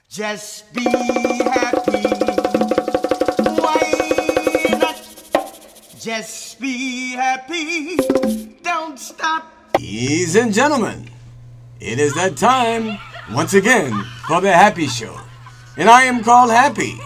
Just be happy. Why not? Just be happy. Don't stop. Ladies and gentlemen, it is that time once again for the Happy Show. And I am called Happy.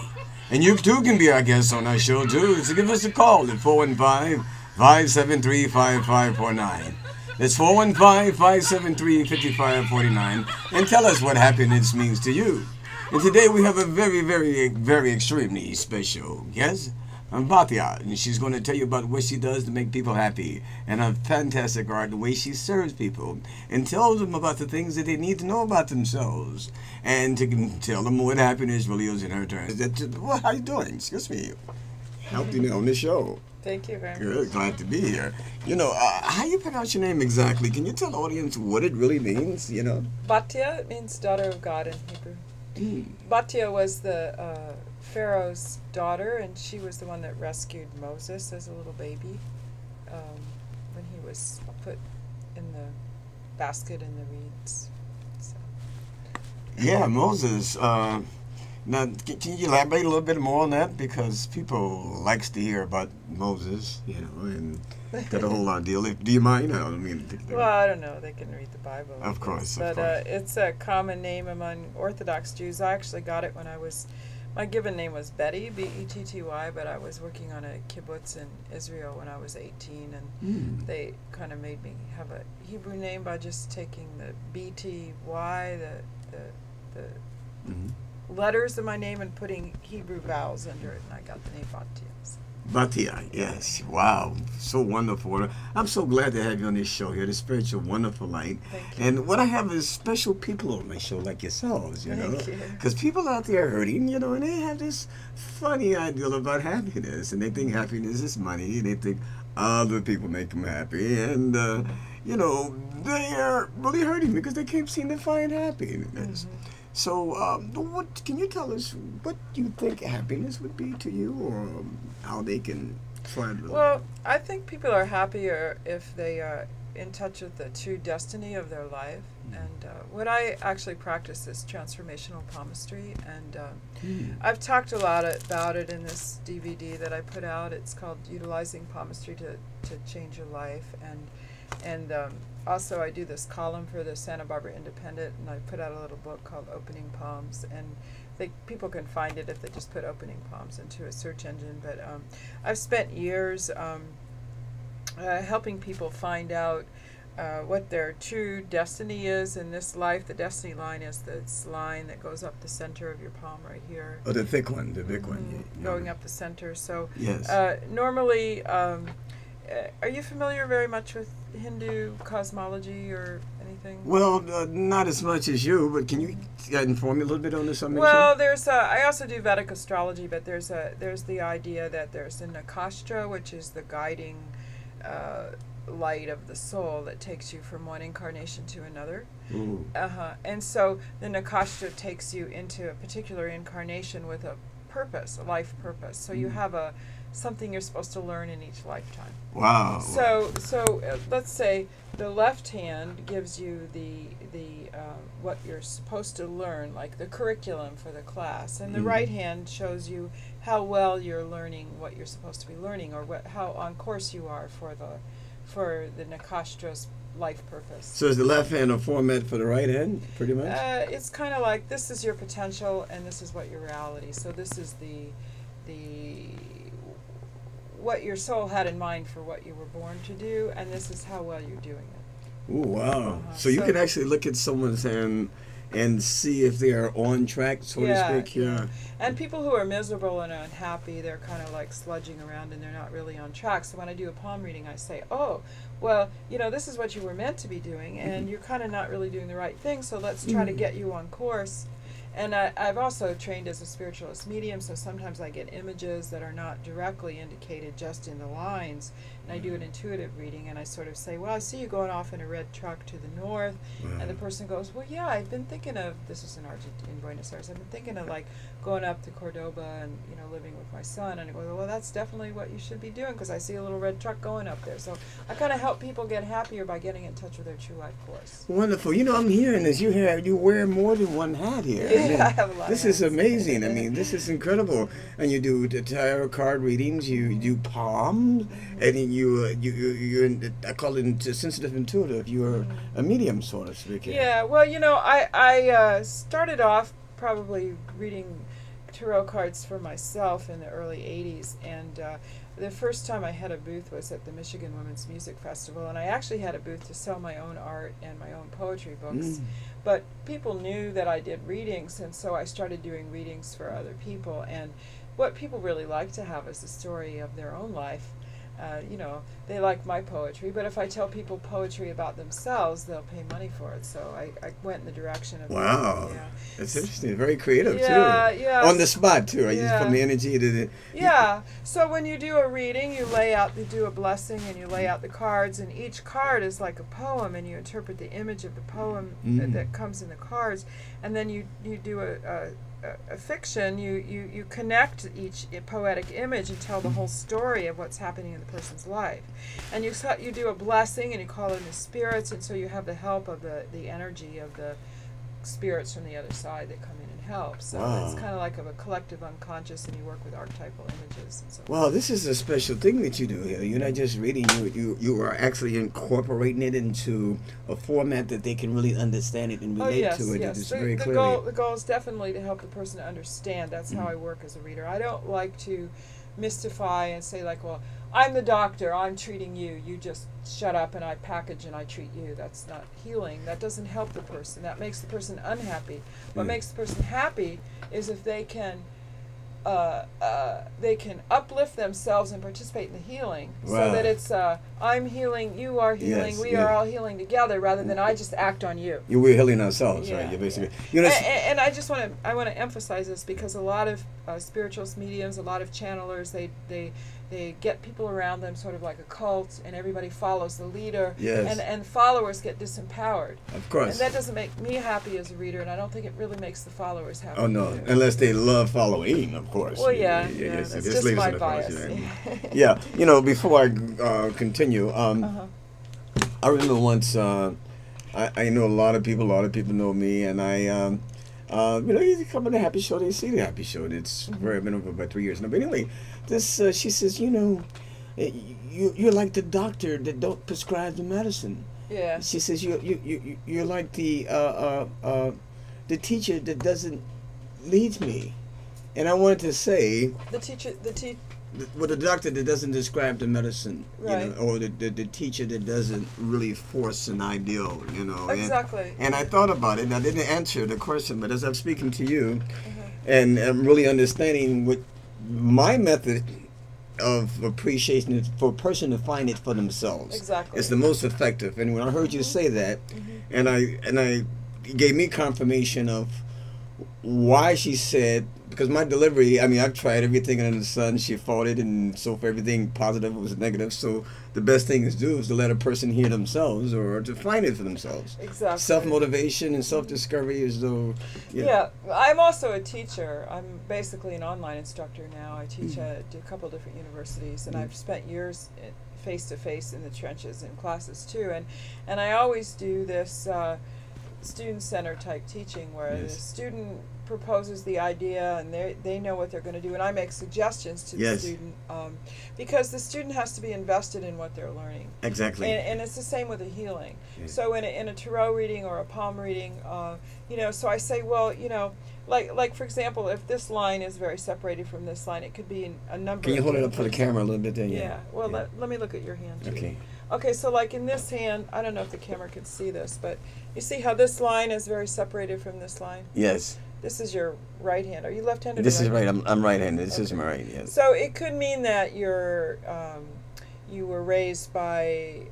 And you too can be our guest on our show too. So give us a call at 415-573-5549. That's 415-573-5549. And tell us what happiness means to you. And today we have a very, very, very extremely special guest, Batya, and she's going to tell you about what she does to make people happy, and her fantastic art, the way she serves people, and tells them about the things that they need to know about themselves, and to tell them what happiness really is in her turn. Well, how you doing? Excuse me. Helped you on the show. Thank you very much. Good, glad to be here. You know, how you pronounce your name exactly? Can you tell the audience what it really means? You know, Batya, it means daughter of God in Hebrew. Batya was the Pharaoh's daughter, and she was the one that rescued Moses as a little baby when he was put in the basket in the reeds. So. Yeah, Moses. Now, can you elaborate a little bit more on that? Because people likes to hear about Moses, you know, and that whole ordeal. Do you mind? I don't mean to Well, I don't know. They can read the Bible. Of course, but it's a common name among Orthodox Jews. I actually got it when I was. My given name was Betty, B-E-T-T-Y, but I was working on a kibbutz in Israel when I was 18, and they kind of made me have a Hebrew name by just taking the B-T-Y, the letters of my name, and putting Hebrew vowels under it, and I got the name Batya. Batya, yes. Wow. So wonderful. I'm so glad to have you on this show here, the Spiritual Wonderful Light. Thank you. And what I have is special people on my show like yourselves, you know. Thank you. Because people out there hurting, you know, and they have this funny ideal about happiness. And they think happiness is money. And they think other people make them happy. And, you know, they are really hurting because they can't seem to find happiness. So, what can you tell us what you think happiness would be to you, or how they can find it? Well, I think people are happier if they are in touch with the true destiny of their life. And what I actually practice is transformational palmistry, and I've talked a lot about it in this DVD that I put out. It's called Utilizing Palmistry to Change Your Life, and also I do this column for the Santa Barbara Independent, and I put out a little book called Opening Palms, and people can find it if they just put Opening Palms into a search engine. But I've spent years helping people find out what their true destiny is in this life. The destiny line is this line that goes up the center of your palm right here. Oh, the thick one, the big one. Going up the center. So yes. Normally, are you familiar very much with Hindu cosmology or anything? Well, not as much as you, but can you inform me a little bit on this? Well, I also do Vedic astrology, but there's the idea that there's the Nakashtra, which is the guiding light of the soul that takes you from one incarnation to another. And so the Nakashtra takes you into a particular incarnation with a purpose, a life purpose. So you have something you're supposed to learn in each lifetime. Wow. So let's say the left hand gives you the what you're supposed to learn, like the curriculum for the class, and the right hand shows you how well you're learning what you're supposed to be learning, or how on course you are for the Nakashtra's life purpose. So is the left hand a format for the right hand, pretty much? It's kind of like, this is your potential and this is what your reality. So this is the what your soul had in mind for what you were born to do, and this is how well you're doing it. Oh, wow. So you can actually look at someone's hand and see if they are on track, so to speak. Yeah. And people who are miserable and unhappy, they're kind of like sludging around and they're not really on track. So when I do a palm reading, I say, oh, well, you know, this is what you were meant to be doing, and you're kind of not really doing the right thing, so let's try to get you on course. And I've also trained as a spiritualist medium, so sometimes I get images that are not directly indicated just in the lines, and I do an intuitive reading, and I sort of say, well, I see you going off in a red truck to the north, and the person goes, well, yeah, I've been thinking of, this is in Argentina, in Buenos Aires, I've been thinking of like going up to Cordoba and, you know, living with my son, and I go, well, that's definitely what you should be doing, because I see a little red truck going up there. So I kind of help people get happier by getting in touch with their true life course. Wonderful. You know, I'm hearing this. You wear more than one hat here. mean, I have a lot this of is hands. amazing. I mean, this is incredible. And you do the tarot card readings. You do palms, and you're I call it sensitive intuitive. You're a medium, so to speak. Yeah, well, you know, I started off probably reading tarot cards for myself in the early 80s, and the first time I had a booth was at the Michigan Women's Music Festival, and I actually had a booth to sell my own art and my own poetry books. But people knew that I did readings, and so I started doing readings for other people. And what people really like to have is a story of their own life. You know, they like my poetry, but if I tell people poetry about themselves, they'll pay money for it. So I went in the direction of wow, yeah. that's interesting. Very creative too. Yeah. On the spot too, right? Yeah. From the energy to the. Yeah. So when you do a reading, you do a blessing, and you lay out the cards, and each card is like a poem, and you interpret the image of the poem that comes in the cards, and then you do a fiction, you connect each poetic image and tell the whole story of what's happening in the person's life. And you do a blessing, and you call in the spirits, and so you have the help of the energy of the spirits from the other side that come in and help. So it's kind of like a collective unconscious, and you work with archetypal images and so forth. Well, this is a special thing that you do here. You're not just reading, you are actually incorporating it into a format that they can really understand it and relate to it. Yes. It's very clearly. The goal is definitely to help the person understand. That's how I work as a reader. I don't like to mystify and say like, well, I'm the doctor, I'm treating you, you just shut up and I package and I treat you. That's not healing. That doesn't help the person. That makes the person unhappy. What makes the person happy is if they can uplift themselves and participate in the healing, so that it's I'm healing, you are healing, we are all healing together, rather than I just act on you. We're healing ourselves, right? You're basically. You know, and I just want to emphasize this, because a lot of spiritualist mediums, a lot of channelers, they get people around them sort of like a cult, and everybody follows the leader, and followers get disempowered. Of course. And that doesn't make me happy as a reader, and I don't think it really makes the followers happy. Oh no, either. unless they love following, of course. Well, that's just my bias. Yeah, you know, before I continue, I remember once, I know a lot of people know me, and I, you know, you come on the H.A.P.I Show, they see the H.A.P.I Show. It's been over about 3 years now. But anyway, this she says, you know, you're like the doctor that don't prescribe the medicine. Yeah. She says you're like the teacher that doesn't lead me, and I wanted to say well, the doctor that doesn't describe the medicine, right. You know, or the teacher that doesn't really force an ideal, you know. Exactly. And I thought about it, and I didn't answer the question, but as I'm speaking to you, and I'm really understanding what my method of appreciation is for a person to find it for themselves. Exactly. It's the most effective. And when I heard you say that, and I it gave me confirmation of why she said, because my delivery, I mean, I've tried everything under the sun. She fought it, and so for everything positive was negative. So the best thing to do is to let a person hear themselves, or to find it for themselves. Exactly. Self-motivation and self-discovery is though. Yeah, I'm also a teacher. I'm basically an online instructor now. I teach at a couple different universities, and I've spent years face-to-face in the trenches in classes too. And I always do this student-centered type teaching, where the student proposes the idea, and they know what they're going to do, and I make suggestions to the student, because the student has to be invested in what they're learning. Exactly. And it's the same with the healing. So in a tarot reading or a palm reading, you know, so I say, well, you know, like for example, if this line is very separated from this line, it could be in a number. Can you hold it up for the camera a little bit there? Yeah. Well, let me look at your hand too. Okay. Okay, so like in this hand, I don't know if the camera can see this, but you see how this line is very separated from this line? Yes. This is your right hand. Are you left-handed? This is right. I'm right-handed. This is my right. Yes. So it could mean that you were raised by,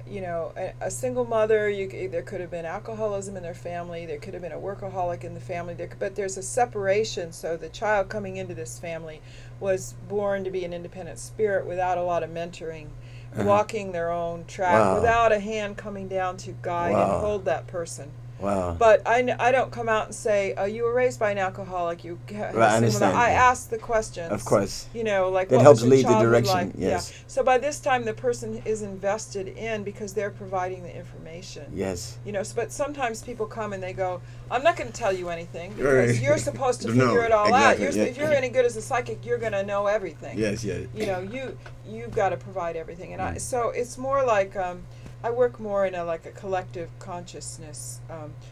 you know, a single mother. There could have been alcoholism in their family. There could have been a workaholic in the family. But there's a separation. So the child coming into this family was born to be an independent spirit without a lot of mentoring, walking their own track, without a hand coming down to guide and hold that person. Wow. But I don't come out and say, you were raised by an alcoholic. You Right, I understand. I ask the questions. Of course. You know, like That what helps was your lead the childhood direction, like? yes. Yeah. So by this time, the person is invested in because they're providing the information. Yes. You know, but sometimes people come and they go, I'm not going to tell you anything Right. because you're supposed to No, figure it all out. exactly, yeah. If you're any good as a psychic, you're going to know everything. Yes, yes. You know, you've got to provide everything. And Mm. so it's more like I work more in a collective consciousness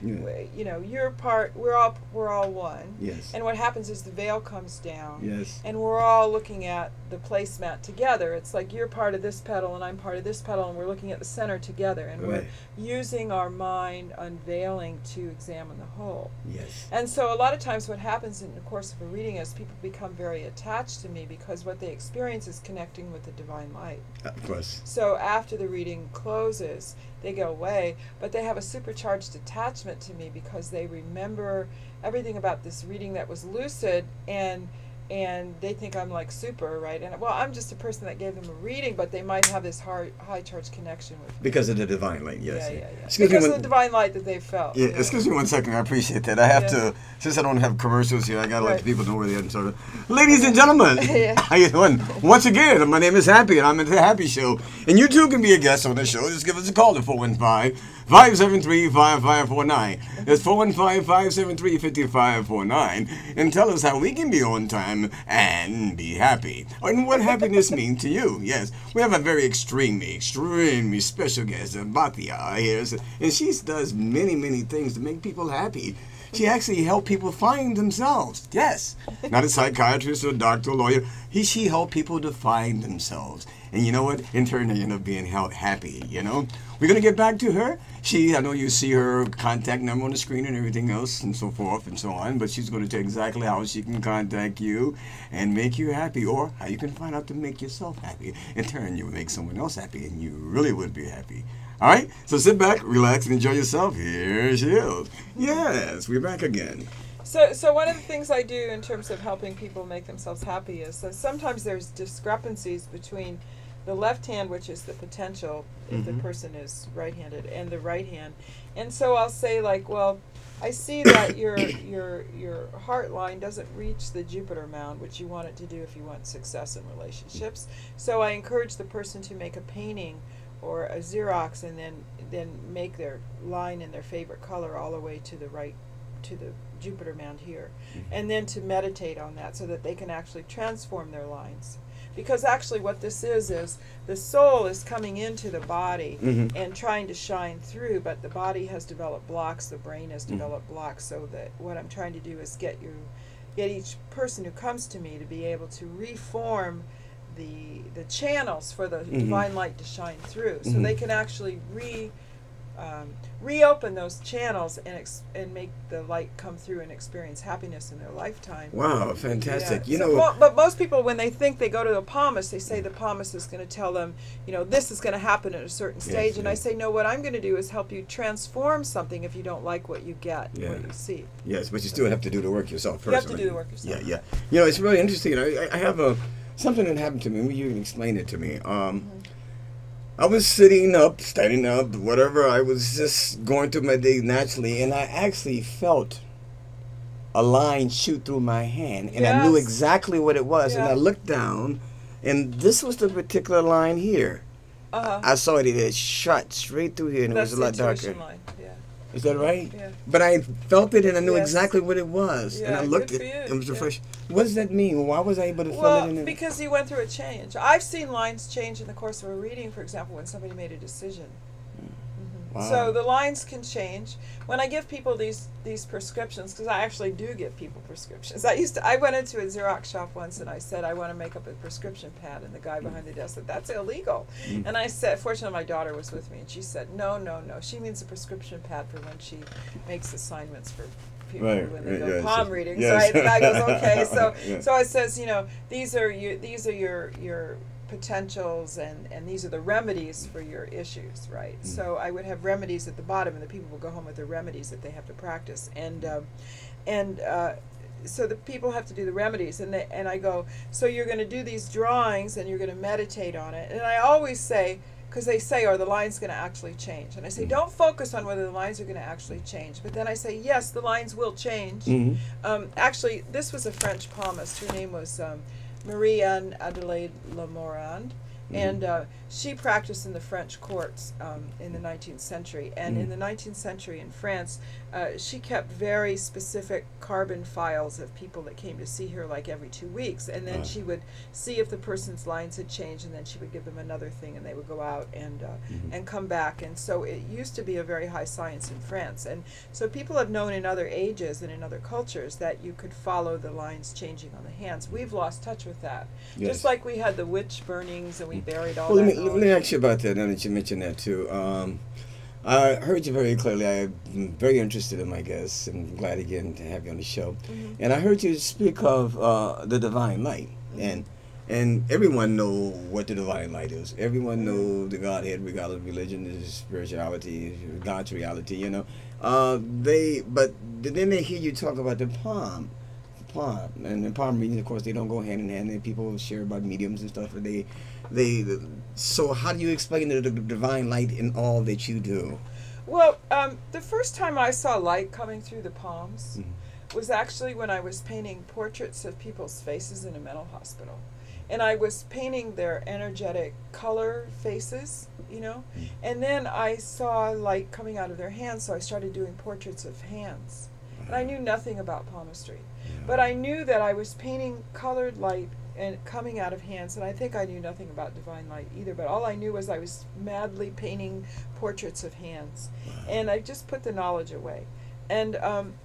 way. You know, you're part. We're all one. Yes. And what happens is the veil comes down. Yes. And we're all looking at the placemat together. It's like you're part of this petal and I'm part of this petal, and we're looking at the center together, and Right. we're using our mind unveiling to examine the whole. Yes. And so a lot of times what happens in the course of a reading is people become very attached to me because what they experience is connecting with the divine light. Of course. So after the reading closes, they go away, but they have a supercharged attachment to me because they remember everything about this reading that was lucid, and they think I'm like super, right? And well, I'm just a person that gave them a reading, but they might have this high charge connection with me. Because of the divine light, yes. Yeah. Excuse Because me of the divine light that they felt. Yeah, you know. excuse me 1 second. I appreciate that. I have Yeah. to, since I don't have commercials here, I gotta let Right. the people know where they are and sort of. Ladies and gentlemen, Yeah. how you doing? Once again, my name is Happy, and I'm at the H.A.P.I Show. And you too can be a guest on the show. Just give us a call to 415-573-5549. That's 415-573-5549. And tell us how we can be on time and be happy. And what happiness means to you. Yes, we have a very extremely special guest, Batya here. And she does many things to make people happy. She actually helped people find themselves. Yes. Not a psychiatrist or a doctor or lawyer. She helped people to find themselves. And you know what? In turn, they end up being happy, you know? We're going to get back to her. I know you see her contact number on the screen and everything else and so forth and so on, but she's going to tell you exactly how she can contact you and make you happy, or how you can find out to make yourself happy. In turn, you will make someone else happy, and you really would be happy. All right? So sit back, relax, and enjoy yourself. Here she is. Yes, we're back again. So one of the things I do in terms of helping people make themselves happy is that sometimes there's discrepancies between the left hand, which is the potential if the person is right-handed, and the right hand. And so I'll say, like, well, I see that your heart line doesn't reach the Jupiter mound, which you want it to do if you want success in relationships. So I encourage the person to make a painting or a Xerox, and then make their line in their favorite color all the way to the right, to the Jupiter mound here, and then to meditate on that so that they can actually transform their lines. Because actually what this is the soul is coming into the body and trying to shine through, but the body has developed blocks, the brain has developed blocks, so that what I'm trying to do is get each person who comes to me to be able to reform the channels for the divine light to shine through, so they can actually reopen those channels and make the light come through and experience happiness in their lifetime. Wow, fantastic. Yeah. But most people, when they think they go to the palmist, they say the palmist is going to tell them, you know, this is going to happen at a certain stage. And I say, no, what I'm going to do is help you transform something if you don't like what you get, what you see. Yes, but you still have to do the work yourself first. You have to do the work yourself. Yeah. You know, it's really interesting. I have something that happened to me. Maybe you can explain it to me. I was standing up, whatever. I was just going through my day naturally, and I actually felt a line shoot through my hand, and I knew exactly what it was. And I looked down, and this was the particular line here. I saw it. It had shot straight through here, and it was a lot darker. Line. Yeah. Is that right? Yeah. But I felt it, and I knew exactly what it was. And I looked at it. It was refreshing. What does that mean? Why was I able to feel it in it? Because you went through a change. I've seen lines change in the course of a reading, for example, when somebody made a decision. Wow. So the lines can change. When I give people these prescriptions, because I actually do give people prescriptions. I went into a Xerox shop once and I said, I want to make up a prescription pad, and the guy behind the desk said, that's illegal. And I said, fortunately my daughter was with me, and she said, no. She means a prescription pad for when she makes assignments for people when they go palm readings. Right? The guy goes, okay. So I says, you know, these are your potentials, and these are the remedies for your issues, right? So I would have remedies at the bottom, and the people will go home with the remedies that they have to practice, and so the people have to do the remedies, and I go, so you're going to do these drawings and you're going to meditate on it, and I always say, because they say, are the lines going to actually change? And I say, don't focus on whether the lines are going to actually change. But then I say, yes, the lines will change. Actually, this was a French palmist. Her name was Marie-Anne Adelaide Lamorand. And she practiced in the French courts in the 19th century. And in the 19th century in France, she kept very specific carbon files of people that came to see her like every 2 weeks. And then she would see if the person's lines had changed, and then she would give them another thing, and they would go out and come back. And so it used to be a very high science in France. And so people have known in other ages and in other cultures that you could follow the lines changing on the hands. We've lost touch with that. Yes. Just like we had the witch burnings and we buried all Well, that. let me ask you about that now that you mentioned that too. I heard you very clearly. I'm very interested in my guests, and glad again to have you on the show. And I heard you speak of the divine light, and everyone know what the divine light is. Everyone know the Godhead, regardless of religion, is spirituality, God's reality. You know, but then they hear you talk about the palm. And the palm readings, of course, they don't go hand in hand. And people share about mediums and stuff. And so how do you explain the divine light in all that you do? Well, the first time I saw light coming through the palms was actually when I was painting portraits of people's faces in a mental hospital. And I was painting their energetic color faces, you know. And then I saw light coming out of their hands, so I started doing portraits of hands. And I knew nothing about palmistry. But I knew that I was painting colored light and coming out of hands, and I think I knew nothing about divine light either, but all I knew was I was madly painting portraits of hands. And I just put the knowledge away. And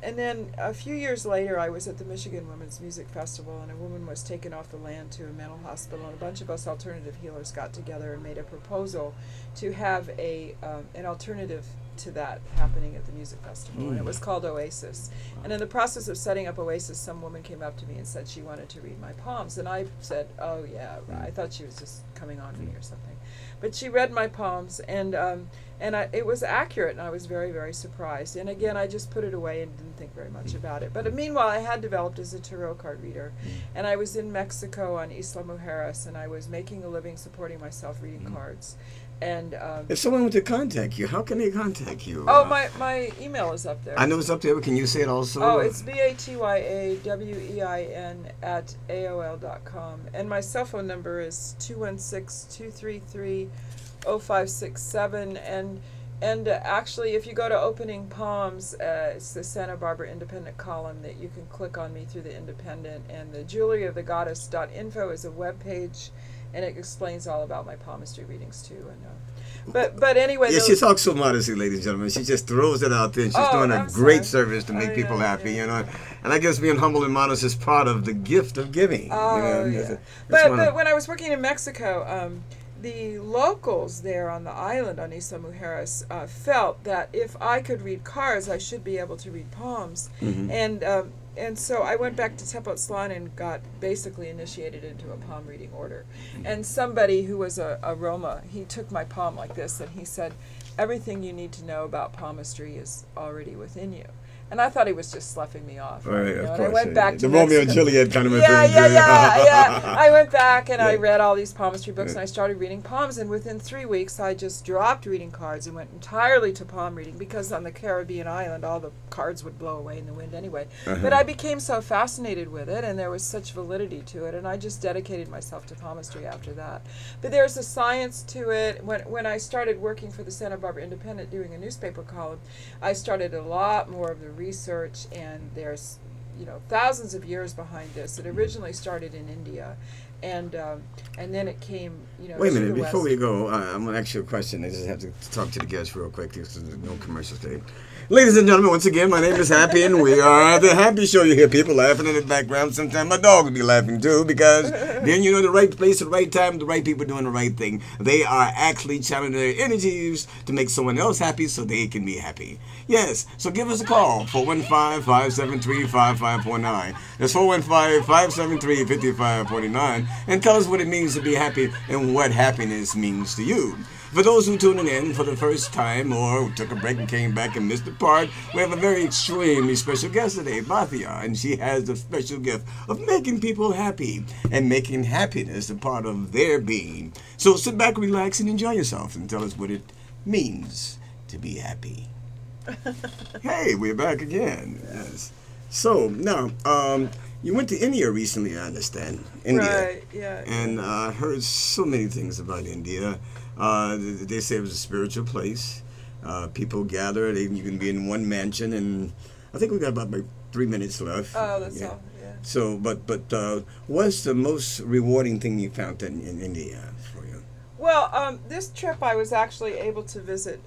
then a few years later, I was at the Michigan Women's Music Festival, and a woman was taken off the land to a mental hospital, and a bunch of us alternative healers got together and made a proposal to have an alternative to that happening at the music festival, and it was called Oasis. And in the process of setting up Oasis, some woman came up to me and said she wanted to read my palms, and I said, oh yeah, I thought she was just coming on me or something. But she read my palms, and it was accurate, and I was very, very surprised. And again, I just put it away and didn't think very much about it. But meanwhile, I had developed as a tarot card reader, and I was in Mexico on Isla Mujeres, and I was making a living supporting myself reading cards. And if someone were to contact you, how can they contact you? Oh, my email is up there. I know it's up there, but can you say it also? Oh, it's BATYAWEIN@AOL.com. And my cell phone number is 216-233-0567. And actually, if you go to Opening Palms, it's the Santa Barbara Independent column that you can click on me through the Independent. And the jewelryofthegoddess.info is a web page, and it explains all about my palmistry readings too. And but anyway, yeah, she talks so modestly, ladies and gentlemen. She just throws it out there, and she's doing a great service to make people happy, you know. And I guess being humble and modest is part of the gift of giving. Oh, you know? yeah. But when I was working in Mexico, the locals there on the island on Isla Mujeres felt that if I could read cards, I should be able to read palms. And so I went back to Tepoztlan and got basically initiated into a palm reading order. And somebody who was a Roma, he took my palm like this and he said, everything you need to know about palmistry is already within you. And I thought he was just sloughing me off. Right, you know? of And course. I went back to the Romeo and Mexico. Juliet kind of a Yeah. I went back and Yeah. I read all these palmistry books and I started reading palms. And within 3 weeks, I just dropped reading cards and went entirely to palm reading, because on the Caribbean island, all the cards would blow away in the wind anyway. But I became so fascinated with it, and there was such validity to it, and I just dedicated myself to palmistry after that. But there's a science to it. When I started working for the Santa Barbara Independent doing a newspaper column, I started a lot more of the research, and there's thousands of years behind this. It originally started in India, and then it came Wait a to minute, the before West. we go, I'm going to ask you a question. I just have to talk to the guests real quick. This is no commercial state. Ladies and gentlemen, once again, my name is Happy, and we are the Happy Show. You hear people laughing in the background. Sometimes my dog will be laughing too, because then you know the right place at the right time, the right people doing the right thing. They are actually channeling their energies to make someone else happy so they can be happy. Yes, so give us a call, 415-573-5549. That's 415-573-5549, and tell us what it means to be happy and what happiness means to you. For those who tuning in for the first time or who took a break and came back and missed the part, we have a very extremely special guest today, Batya, and she has the special gift of making people happy and making happiness a part of their being. So sit back, relax, and enjoy yourself and tell us what it means to be happy. Hey, we're back again. Yes. So now, you went to India recently, I understand. India. Right, yeah. And I heard so many things about India. They say it was a spiritual place. People gather. You can be in one mansion, and I think we got about like 3 minutes left. Oh, that's all. Yeah. So, but what's the most rewarding thing you found in India for you? Well, this trip I was actually able to visit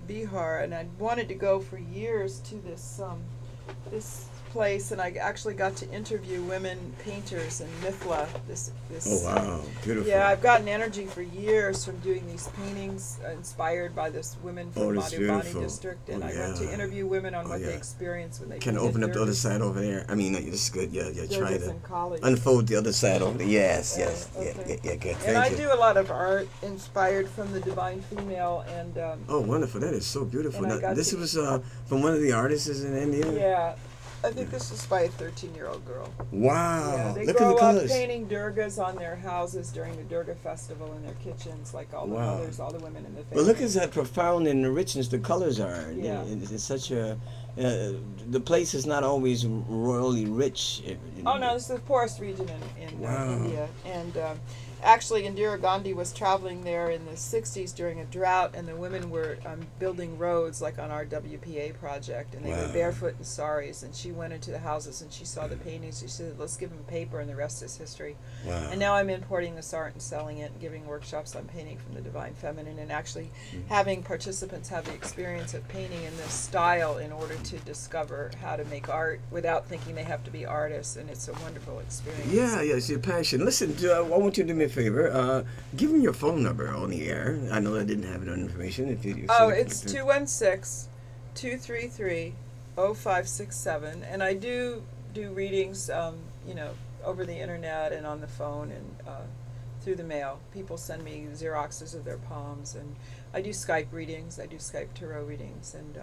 Bihar, and I wanted to go for years to this place, and I actually got to interview women painters in Mithila. This Oh wow, beautiful. Yeah, I've gotten energy for years from doing these paintings inspired by this women from Madhubani district, and I got to interview women on what they experience when they Can open up the other side over there. I mean, it's good. Yeah, try to college. unfold the other side over there. Yes, Okay. yeah, good. And I do a lot of art inspired from the Divine Female, and oh, wonderful! That is so beautiful. And Now, this was from one of the artists in India. yeah. I think this is by a 13-year-old girl. Wow! Yeah, they Look grow at the up colors. painting Durgas on their houses during the Durga festival in their kitchens, like all the mothers, all the women in the family. Well, look at that profound and the richness the colors are. Yeah. It's such a. The place is not always royally rich. Oh no, this is the poorest region in Wow. India, and actually Indira Gandhi was traveling there in the 60s during a drought, and the women were building roads like on our WPA project, and they were barefoot in saris, and she went into the houses and she saw the paintings. She said, let's give them paper, and the rest is history. Wow. And now I'm importing this art and selling it and giving workshops on painting from the Divine Feminine, and actually having participants have the experience of painting in this style in order to discover how to make art without thinking they have to be artists, and it's a wonderful experience. Yeah, it's your passion. Listen, I want you to do me a favor. Give me your phone number on the air. I know I didn't have it on information. If you It's 216-233-0567, and I do readings, over the internet and on the phone and through the mail. People send me Xeroxes of their palms, and I do Skype readings. I do Skype tarot readings, and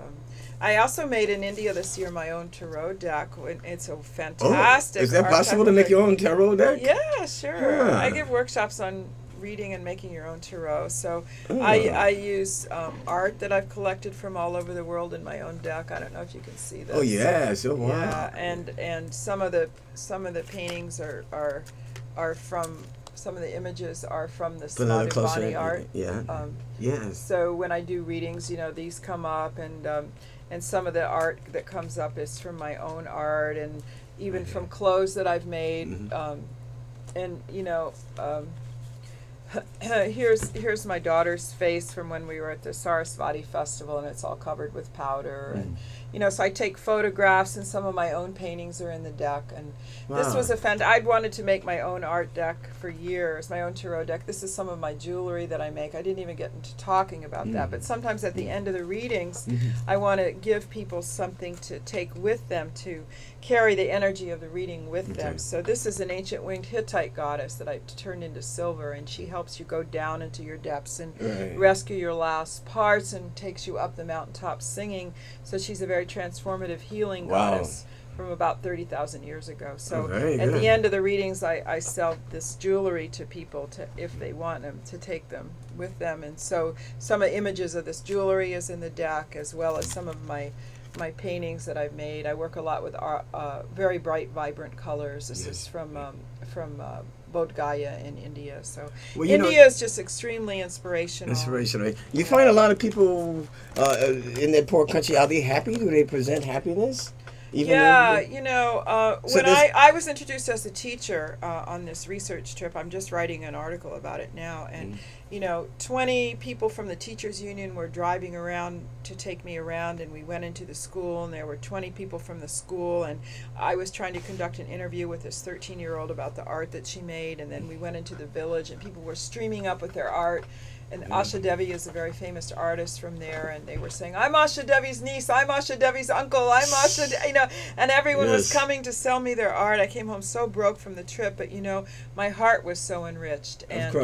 I also made in India this year my own tarot deck. It's a fantastic. Is that possible to make your own tarot deck? Yeah, sure. Yeah. I give workshops on reading and making your own tarot. So I use art that I've collected from all over the world in my own deck. I don't know if you can see this. Oh yes, oh wow. Yeah, and some of the paintings are from. Some of the images are from the Madhubani art. Yeah. Yes. So when I do readings, these come up, and some of the art that comes up is from my own art, and even from clothes that I've made. Here's my daughter's face from when we were at the Sarasvati festival, and it's all covered with powder, and so I take photographs, and some of my own paintings are in the deck, and this was I'd wanted to make my own art deck for years, my own tarot deck. This is some of my jewelry that I make. I didn't even get into talking about that, but sometimes at the end of the readings, I want to give people something to take with them, to carry the energy of the reading with them. So this is an ancient winged Hittite goddess that I turned into silver, and she helps you go down into your depths and rescue your last parts, and takes you up the mountaintop singing. So she's a very transformative healing goddess from about 30,000 years ago. So at the end of the readings, I sell this jewelry to people if they want them, to take them with them. And so some of the images of this jewelry is in the deck, as well as some of my paintings that I've made. I work a lot with very bright, vibrant colors. This is from Bodh Gaya in India. So India is just extremely inspirational. You find a lot of people in that poor country, are they happy? Do they present happiness? When I was introduced as a teacher on this research trip, I'm just writing an article about it now, and 20 people from the teachers union were driving around to take me around, and we went into the school, and there were 20 people from the school, and I was trying to conduct an interview with this 13-year-old about the art that she made, and then we went into the village, and people were streaming up with their art. And Asha Devi is a very famous artist from there, and they were saying, "I'm Asha Devi's niece. I'm Asha Devi's uncle. I'm Asha," and everyone was coming to sell me their art. I came home so broke from the trip, but my heart was so enriched, and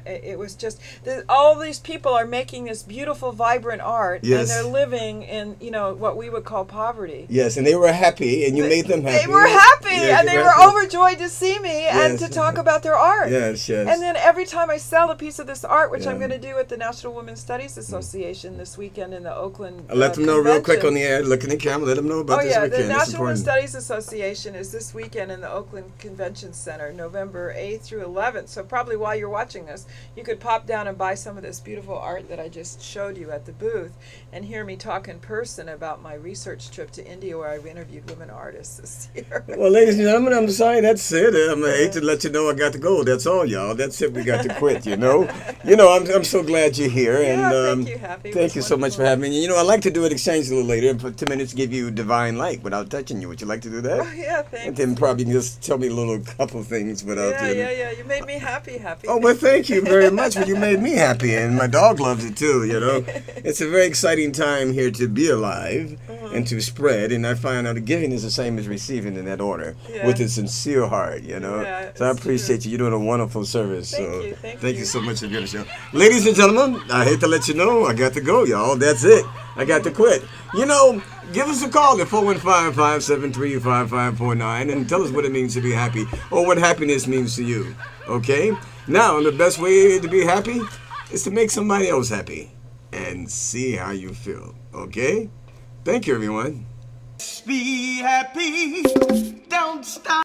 it was just just all these people are making this beautiful, vibrant art, Yes. and they're living in, you know, what we would call poverty. Yes, and they were happy, and you made them happy. They were happy, Yes, and they you were happy. overjoyed to see me and Yes. to talk about their art. Yes, yes. And then every time I sell a piece of this art, which I'm Yeah. going to do at the National Women's Studies Association this weekend in the Oakland Let them know real quick convention. on the air. Look in the camera. Let them know about Oh this yeah, weekend. the That's National Women's important. Studies Association is this weekend in the Oakland Convention Center, November 8th through 11th. So probably while you're watching this, you could pop down and buy some of this beautiful art that I just showed you at the booth and hear me talk in person about my research trip to India where I've interviewed women artists this year. Well, ladies and gentlemen, I'm sorry. That's it. I hate to let you know I got to go. That's all, y'all. That's it. We got to quit, you know. I'm so glad you're here. Yeah, And thank you, H.A.P. It thank was you so much for wonderful. having me. You know, I like to do an exchange a little later and for 2 minutes give you divine light without touching you. Would you like to do that? Oh yeah, And thanks. then probably just tell me a little couple things without Yeah. You made me happy. Oh, well, thank you very much. Well, you made me happy, and my dog loves it too, you know. It's a very exciting time here to be alive and to spread, and I find out that giving is the same as receiving in that order, Yeah. with a sincere heart, you know. Yeah, So I it's appreciate true. you. You're doing a wonderful service. Thank So you, thank you you. so much for being on the show. Ladies and gentlemen, I hate to let you know, I got to go, y'all. That's it. I got to quit. You know, give us a call at 415-573-5549 and tell us what it means to be happy or what happiness means to you. Okay? Now, the best way to be happy is to make somebody else happy and see how you feel. Okay? Thank you, everyone. Be happy, don't stop.